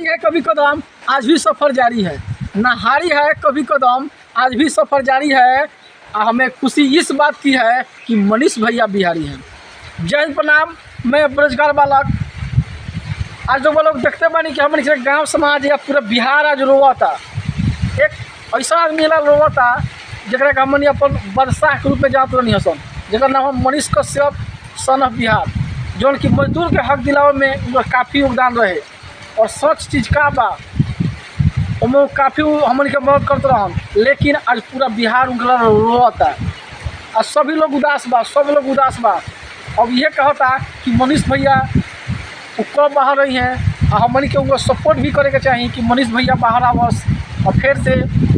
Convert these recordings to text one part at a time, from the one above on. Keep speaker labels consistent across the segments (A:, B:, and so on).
A: है कभी कदम आज भी सफ़र जारी है, नहारी है कभी कदम आज भी सफ़र जारी है। हमें खुशी इस बात की है कि मनीष भैया बिहारी हैं। जय हिंद, प्रणाम। मैं बेरोजगार बालक। आज जो वो लोग देखते बानी कि हमारे गांव समाज या पूरा बिहार आज रोवा था। एक ऐसा आदमी रोवा था जरा हमने अपन बादशाह के रूप में जानते रही हसन, जरा नाम हम मनीष कश्यप सन ऑफ बिहार, जो कि मजदूर के हक दिलावे में उनका काफ़ी योगदान रहे। और सच चीज़ का बा वो काफ़ी हमन के मदद करते रहन, लेकिन आज पूरा बिहार उनका रोता और सभी लोग उदास बा, सब लोग उदास बा। अब ये कहता कि मनीष भैया कब बाहर रही हैं और हमन के उनको सपोर्ट भी करे के चाहिए कि मनीष भैया बाहर आवस और फिर से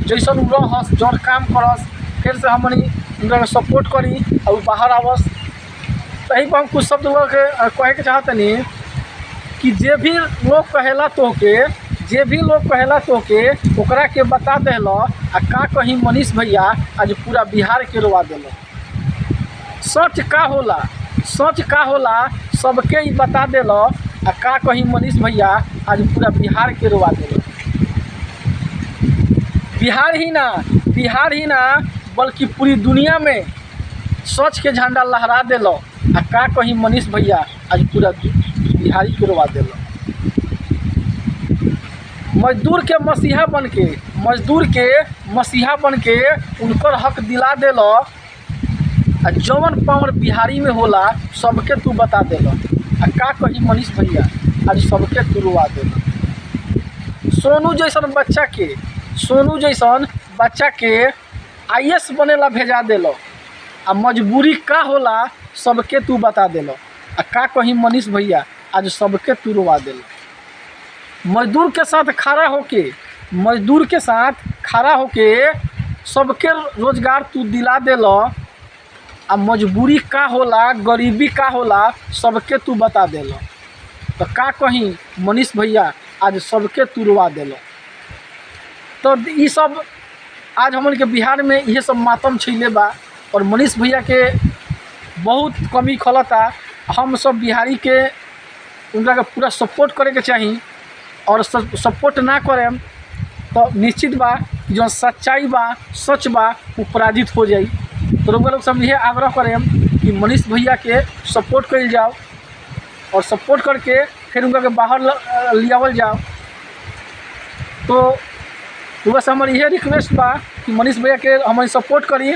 A: जैसन रहस जौन काम करस फिर से हमन उनका सपोर्ट करी और बाहर आवस। तही पर हम कुछ शब्द कहे के चाहतनी कि जे भी लोग कहेला तोके ओकरा के बता देल आ का कहीं मनीष भैया आज पूरा बिहार के रोवा दिल। सच का होला सबके ही बता दिल आ का कहीं मनीष भैया आज पूरा बिहार के रोवा दिल। बिहार ही ना बल्कि पूरी दुनिया में सच के झंडा लहरा दिल आ का कहीं मनीष भैया आज पूरा बिहारी के रोवा दिल। मजदूर के मसीहा बन के उनकर हक दिला दिल आ जवन पावर बिहारी में होला सबके तू बता दिल आ का कहीं मनीष भैया आज सबके तू रोवा दिल। सोनू जैसन बच्चा के IAS बनेला भेजा दिल आ मजबूरी का होला सबके तू बता दिल आ का कहीं मनीष भैया आज सबके तू रोवा दिल। मजदूर के साथ खड़ा होके सबके रोजगार तू दिला दिल आ मजबूरी का होला गरीबी का होला सबके तू बता दिल। तो का कहीं मनीष भैया आज सबके तू रोवा दिल। तो ये सब आज हमन के बिहार में ये सब मातम छैले बा और मनीष भैया के बहुत कमी खलता। हम सब बिहारी के उनका के पूरा सपोर्ट करे के चाहिए और सपोर्ट ना करें तो निश्चित बा जो सच्चाई बा सच बा वो पराजित हो जाई। तो लोग सब यह आग्रह करें कि मनीष भैया के सपोर्ट कल जाओ और सपोर्ट करके फिर उनका के बाहर लियावल जाओ। तो बस हमारी यह रिक्वेस्ट बा कि मनीष भैया के हमारी सपोर्ट करी